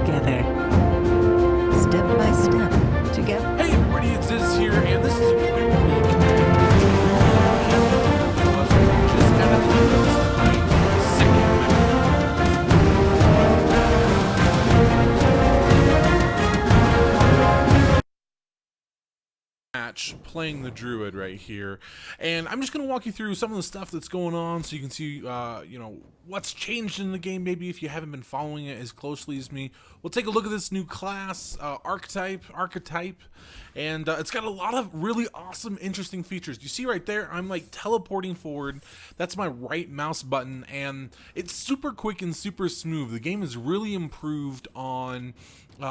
together. Step by step, together. Hey everybody, it's Ziz here, and this is a quick look at just out of this is my second match playing the Druid right here, and I'm just going to walk you through some of the stuff that's going on so you can see you know, what's changed in the game. Maybe if you haven't been following it as closely as me, we'll take a look at this new class, archetype, and it's got a lot of really awesome, interesting features. You see right there, I'm like teleporting forward. That's my right mouse button, and it's super quick and super smooth. The game is really improved on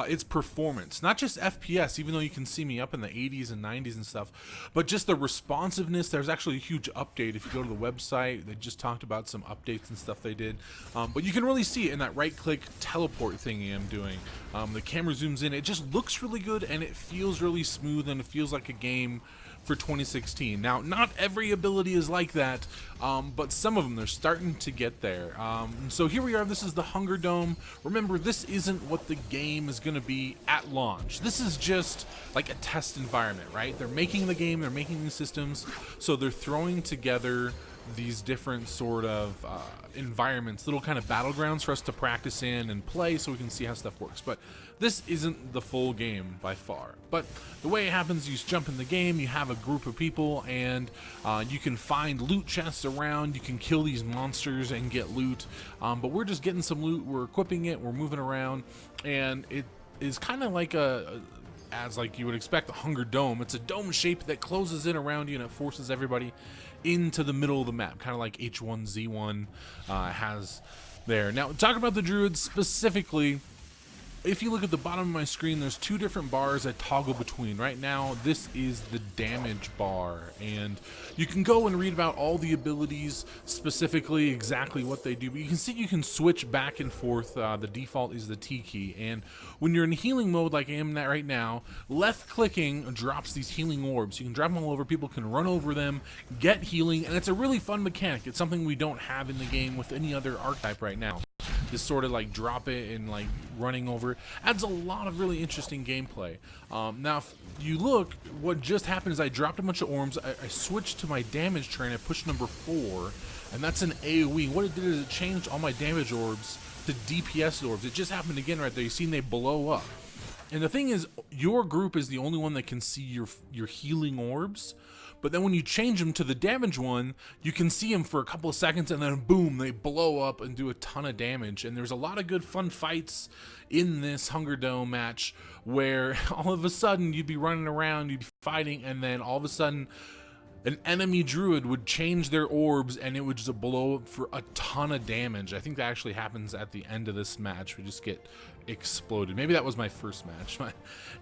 its performance, not just FPS, even though you can see me up in the 80s and 90s and stuff, but just the responsiveness. There's actually a huge update. If you go to the website, they just talked about some updates and stuff they did, but you can really see it in that right click teleport thingy I'm doing. The camera zooms in, it just looks really good, and it feels really smooth, and it feels like a game for 2016. Now, not every ability is like that, but some of them, they're starting to get there. So here we are. This is the Hunger Dome. Remember, this isn't what the game is going to be at launch. This is just like a test environment, right? They're making the game, they're making these systems, so they're throwing together these different sort of environments, little kind of battlegrounds for us to practice in and play so we can see how stuff works. But this isn't the full game by far. But the way it happens, you just jump in the game, you have a group of people, and you can find loot chests around, you can kill these monsters and get loot, but we're just getting some loot, we're equipping it, we're moving around, and it is kind of like as like you would expect, a Hunger Dome. It's a dome shape that closes in around you, and it forces everybody into the middle of the map, kind of like H1Z1 has there. Now, talk about the Druids specifically. If you look at the bottom of my screen, there's two different bars I toggle between. Right now, this is the damage bar, and you can go and read about all the abilities, specifically exactly what they do, but you can see you can switch back and forth. The default is the T key, and when you're in healing mode like I am right now, left clicking drops these healing orbs. You can drop them all over, people can run over them, get healing, and it's a really fun mechanic. It's something we don't have in the game with any other archetype right now. Just sort of like drop it and like running over adds a lot of really interesting gameplay. Now if you look, what just happened is I dropped a bunch of orbs, I switched to my damage train, I pushed number 4, and that's an AoE. What it did is it changed all my damage orbs to DPS orbs. It just happened again right there. You seen they blow up, and the thing is, your group is the only one that can see your healing orbs. But then when you change them to the damage one, you can see them for a couple of seconds, and then boom, they blow up and do a ton of damage. And there's a lot of good fun fights in this Hunger Dome match where all of a sudden you'd be running around, you'd be fighting, and then all of a sudden an enemy druid would change their orbs and it would just blow up for a ton of damage. I think that actually happens at the end of this match. We just get exploded. Maybe that was my first match.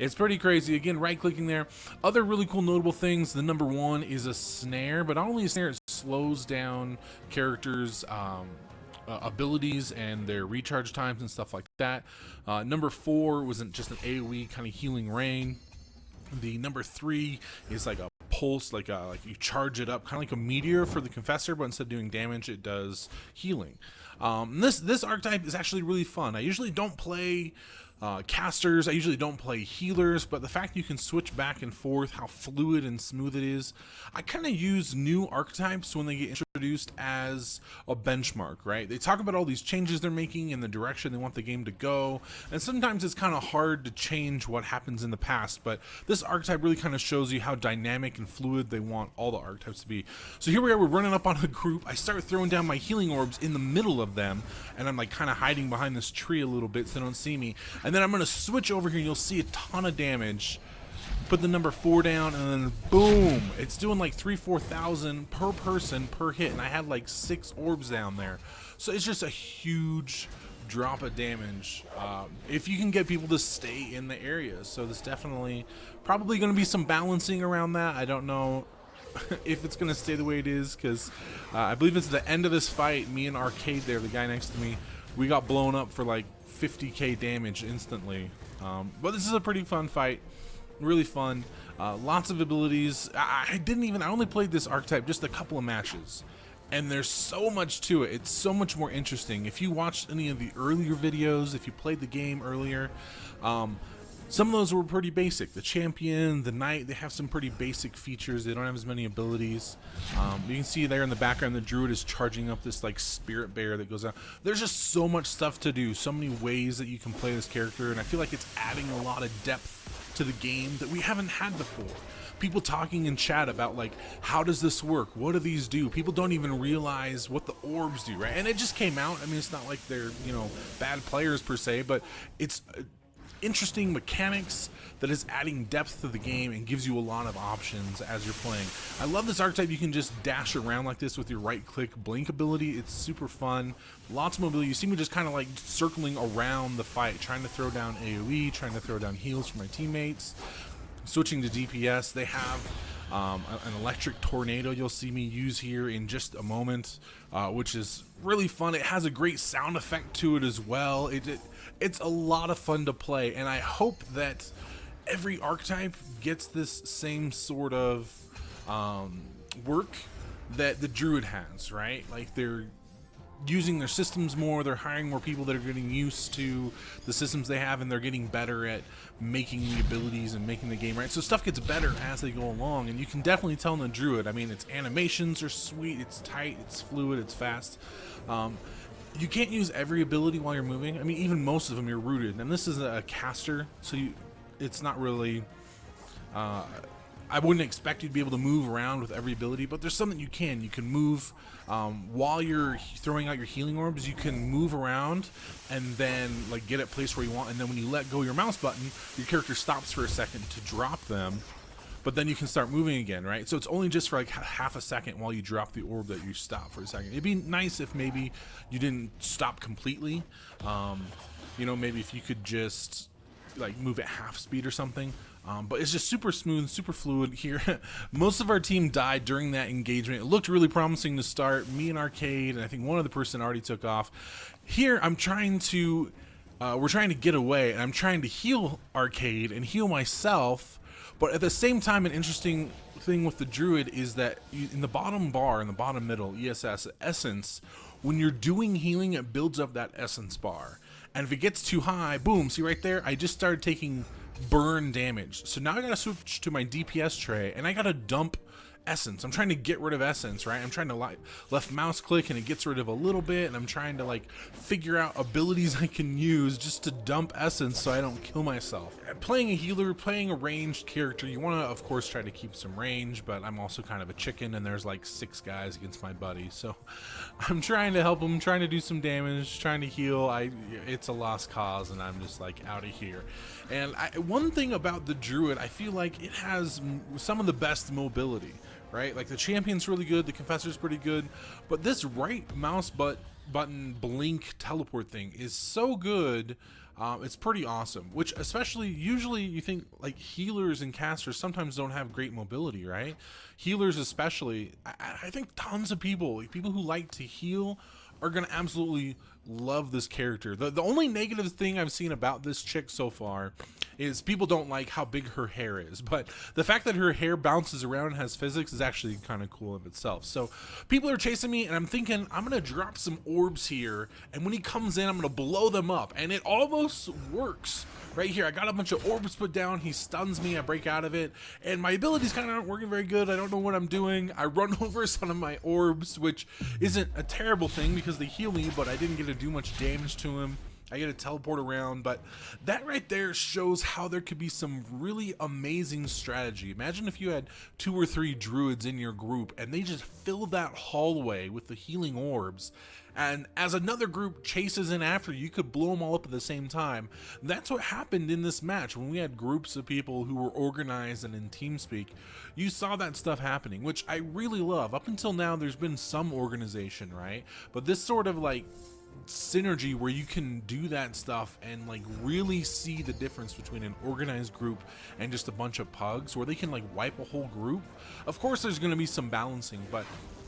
It's pretty crazy. Again, right clicking there. Other really cool notable things. The number 1 is a snare, but not only a snare, it slows down characters' abilities and their recharge times and stuff like that. Number 4 wasn't just an AoE kind of healing rain. The number 3 is like a pulse, like you charge it up, kind of like a meteor for the Confessor, but instead of doing damage, it does healing. This archetype is actually really fun. I usually don't play casters, I usually don't play healers, but the fact you can switch back and forth, how fluid and smooth it is, I kind of use new archetypes when they get introduced as a benchmark, right? They talk about all these changes they're making and the direction they want the game to go, and sometimes it's kind of hard to change what happens in the past, but this archetype really kind of shows you how dynamic and fluid they want all the archetypes to be. So here we are, we're running up on a group, I start throwing down my healing orbs in the middle of them, and I'm like kind of hiding behind this tree a little bit so they don't see me. And then I'm going to switch over here and you'll see a ton of damage. Put the number 4 down and then boom. It's doing like 3,000-4,000 per person per hit. And I had like 6 orbs down there. So it's just a huge drop of damage if you can get people to stay in the area. So there's definitely probably going to be some balancing around that. I don't know if it's going to stay the way it is, because I believe it's the end of this fight. Me and Arcade there, the guy next to me, we got blown up for like 50k damage instantly. But this is a pretty fun fight, really fun. Lots of abilities. I only played this archetype just a couple of matches, And there's so much to it. It's so much more interesting. If you watched any of the earlier videos, if you played the game earlier, some of those were pretty basic. The champion, the knight, they have some pretty basic features. They don't have as many abilities. You can see there in the background, the druid is charging up this like spirit bear that goes out. There's just so much stuff to do, so many ways that you can play this character, and I feel like it's adding a lot of depth to the game that we haven't had before. People talking in chat about like, how does this work? What do these do? People don't even realize what the orbs do, right? And it just came out. I mean, it's not like they're, you know, bad players per se, but it's interesting mechanics that is adding depth to the game and gives you a lot of options as you're playing. I love this archetype. You can just dash around like this with your right click blink ability. It's super fun. Lots of mobility. You see me just kind of like circling around the fight, trying to throw down AoE, trying to throw down heals for my teammates. Switching to DPS, they have an electric tornado you'll see me use here in just a moment, which is really fun. It has a great sound effect to it as well. It's a lot of fun to play, and I hope that every archetype gets this same sort of work that the druid has, right? Like, they're using their systems more, they're hiring more people that are getting used to the systems they have, and they're getting better at making the abilities and making the game right. So stuff gets better as they go along, and you can definitely tell in the druid. I mean, its animations are sweet, it's tight, it's fluid, it's fast. You can't use every ability while you're moving. I mean, even most of them you're rooted, and this is a caster, so it's not really I wouldn't expect you to be able to move around with every ability, but there's some that you can. You can move while you're throwing out your healing orbs. You can move around and then like get it placed where you want, and then when you let go your mouse button, your character stops for a second to drop them, but then you can start moving again, right? So it's only just for like half a second while you drop the orb that you stop for a second. It'd be nice if maybe you didn't stop completely. You know, maybe if you could just like move at half speed or something. But it's just super smooth, super fluid here. Most of our team died during that engagement. It looked really promising to start. Me and Arcade, and I think one other person already took off. Here, I'm trying to, we're trying to get away, and I'm trying to heal Arcade and heal myself. But at the same time, an interesting thing with the druid is that in the bottom bar, in the bottom middle, ESS, essence, when you're doing healing, it builds up that essence bar. And if it gets too high, boom, see right there, I just started taking burn damage. So now I gotta switch to my DPS tray, and I gotta dump essence. I'm trying to get rid of essence, right? I'm trying to left mouse click and it gets rid of a little bit, and I'm trying to like figure out abilities I can use just to dump essence so I don't kill myself. Playing a healer, playing a ranged character, you want to of course try to keep some range, but I'm also kind of a chicken, and there's like 6 guys against my buddy, so I'm trying to help them, trying to do some damage, trying to heal. It's a lost cause, and I'm just like out of here. And one thing about the druid, I feel like it has some of the best mobility, right? Like the champion's really good, the confessor's pretty good, but this right mouse button blink teleport thing is so good. It's pretty awesome, which especially usually you think like healers and casters sometimes don't have great mobility, right? Healers especially, I think tons of people, like people who like to heal, are gonna absolutely love this character. The only negative thing I've seen about this chick so far is people don't like how big her hair is, but the fact that her hair bounces around and has physics is actually kind of cool of itself. So people are chasing me, and I'm thinking I'm gonna drop some orbs here, and when he comes in I'm gonna blow them up, and it almost works. Right here, I got a bunch of orbs put down, he stuns me, I break out of it, and my abilities kind of aren't working very good. I don't know what I'm doing. I run over some of my orbs, which isn't a terrible thing because they heal me, but I didn't get to do much damage to him. I get to teleport around, but that right there shows how there could be some really amazing strategy. Imagine if you had 2 or 3 druids in your group and they just fill that hallway with the healing orbs, and as another group chases in after you, could blow them all up at the same time. That's what happened in this match when we had groups of people who were organized and in TeamSpeak. You saw that stuff happening, which I really love. Up until now there's been some organization, right? But this sort of like synergy where you can do that stuff and like really see the difference between an organized group and just a bunch of pugs, where they can like wipe a whole group. Of course there's going to be some balancing, but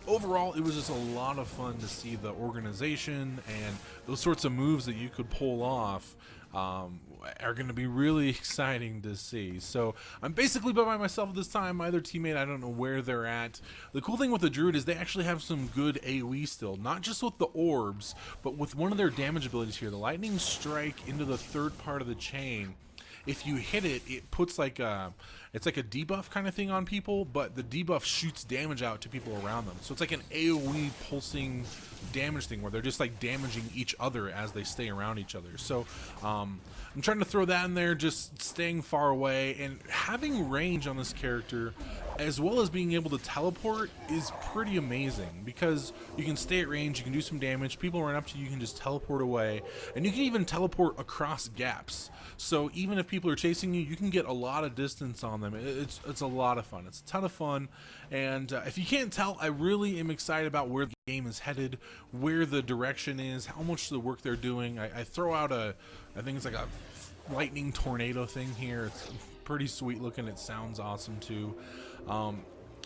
overall it was just a lot of fun to see the organization and those sorts of moves that you could pull off are going to be really exciting to see. So I'm basically by myself this time. My other teammate, I don't know where they're at. The cool thing with the druid is they actually have some good AoE still, not just with the orbs, but with one of their damage abilities here, the lightning strike into the third part of the chain. If you hit it, it puts like a, it's like a debuff kind of thing on people, but the debuff shoots damage out to people around them. So it's like an AoE pulsing damage thing where they're just like damaging each other as they stay around each other. So I'm trying to throw that in there, just staying far away, and having range on this character as well as being able to teleport is pretty amazing, because you can stay at range, you can do some damage, people run up to you, you can just teleport away, and you can even teleport across gaps. So even if people are chasing you, you can get a lot of distance on them. It's a lot of fun. It's a ton of fun, and if you can't tell, I really am excited about where the game is headed, where the direction is, how much of the work they're doing. I throw out I think it's like a lightning tornado thing here. It's pretty sweet looking. It sounds awesome too.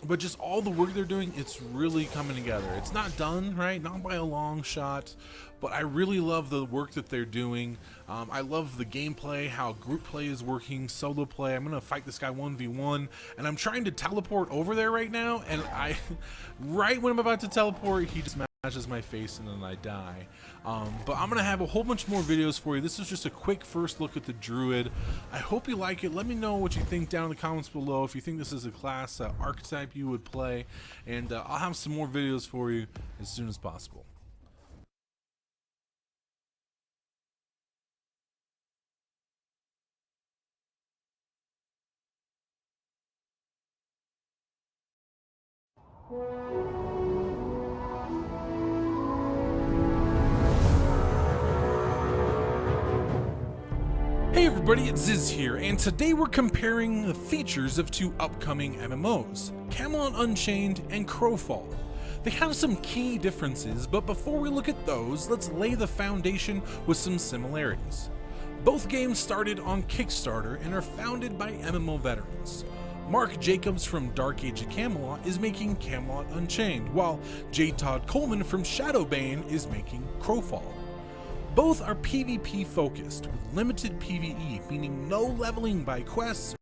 But just all the work they're doing, it's really coming together. It's not done, right? Not by a long shot, but I really love the work that they're doing. I love the gameplay, how group play is working, solo play. I'm gonna fight this guy 1v1, and I'm trying to teleport over there right now, and right when I'm about to teleport, he just smashes my face and then I die. But I'm gonna have a whole bunch more videos for you. This is just a quick first look at the druid. I hope you like it. Let me know what you think down in the comments below, if you think this is a class archetype you would play, and I'll have some more videos for you as soon as possible. Hey everybody, it's Ziz here, and today we're comparing the features of two upcoming MMOs, Camelot Unchained and Crowfall. They have some key differences, but before we look at those, let's lay the foundation with some similarities. Both games started on Kickstarter and are founded by MMO veterans. Mark Jacobs from Dark Age of Camelot is making Camelot Unchained, while J. Todd Coleman from Shadowbane is making Crowfall. Both are PvP focused, with limited PvE, meaning no leveling by quests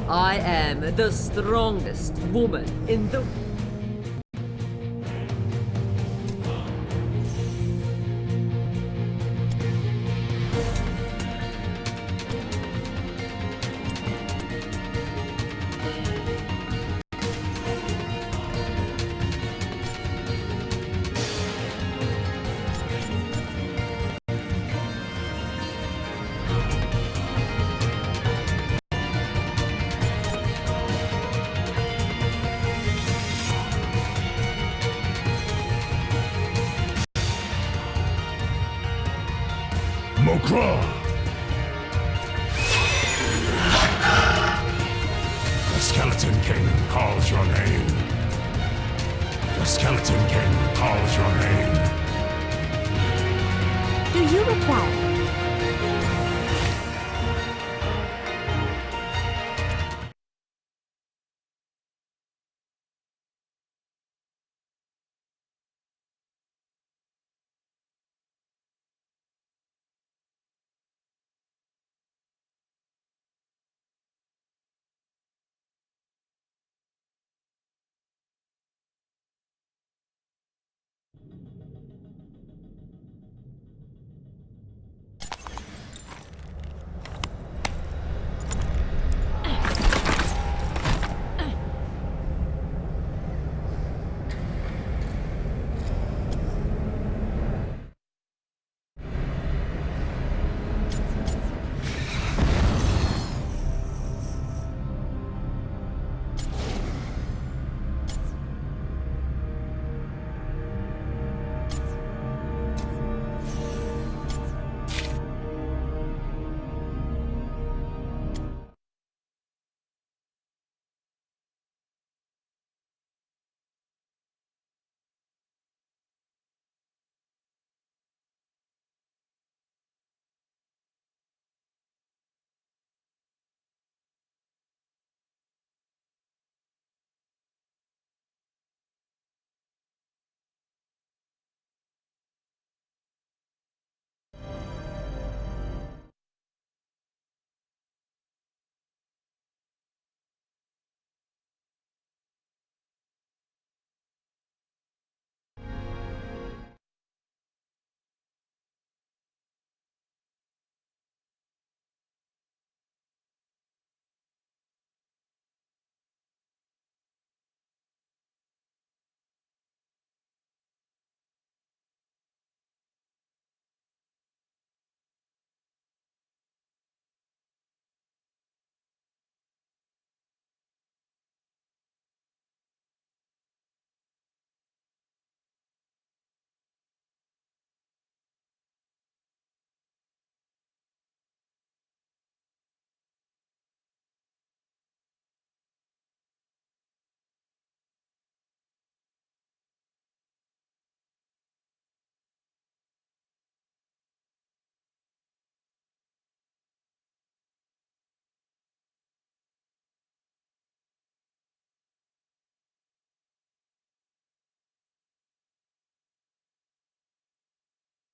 I am the strongest woman in the... Mokra! The Skeleton King calls your name. The Skeleton King calls your name. Do you require